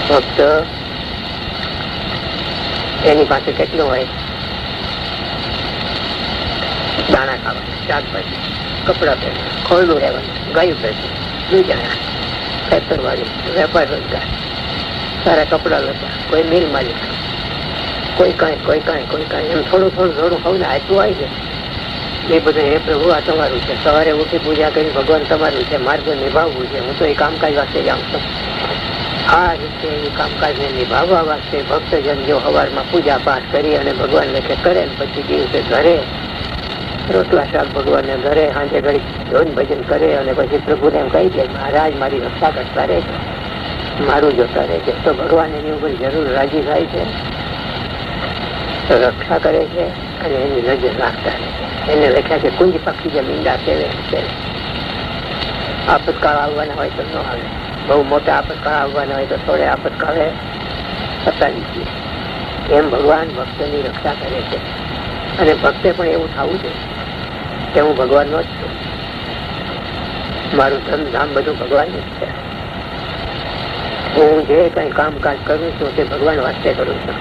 ભક્ત એની પાસે કેટલું હોય? દાણા ખાવાના, શાકભાજી, કપડા પહેરવા, ખોરડું રહેવાનું, ગાયું પહેરવું, દૂજાણા, ખેતર વાળી, વેપાર રોજગાર, સારા કપડા લેતા, કોઈ મિલ માલિક, કોઈ કાંઈ કોઈ કાંઈ કોઈ કાંઈ, એમ થોડું થોડું થોડું ખાવું આટલું આવી જાય. એ બધું હે પ્રભુ આ તમારું છે, સવારે ઉઠી પૂજા કરી ભગવાન તમારું છે, માર્ગ નિભાવવું છે, હું તો એ કામકાજ વાસ્તે જાઉં છું. આ રીતે એ કામકાજને નિભાવવા વાસ્તે ભક્તજન જો સવારમાં પૂજા પાઠ કરી અને ભગવાન લેખે કરે ને પછી દિવસે ઘરે રોટલા શાક ભગવાનને ઘરે સાંજે ઘડી ધોન ભજન કરે અને પછી પ્રભુને એમ કહી દે મહારાજ મારી રક્ષા કરતા રહે છે, મારું જોતા રહે છે, તો ભગવાન એની ઉપર જરૂર રાજી થાય છે, રક્ષા કરે છે અને એની નજર રાખતા રહે છે. એને લખ્યા છે કુંજ પક્ષી જે મીંડા સેવે છે. આપતકાળ આવવાના હોય તો ન આવે, બહુ મોટા આપતકાળ આવવાના હોય તો થોડે આપતકાળે પતાવી દઈએ. એમ ભગવાન ભક્તની રક્ષા કરે છે. અને ભક્તે પણ એવું થવું છે કે હું ભગવાનનો જ છું, મારું ધન ધામ બધું ભગવાનનું જ છે, હું જે કઈ કામકાજ કરું છું તે ભગવાન વાસ્તે કરું છું.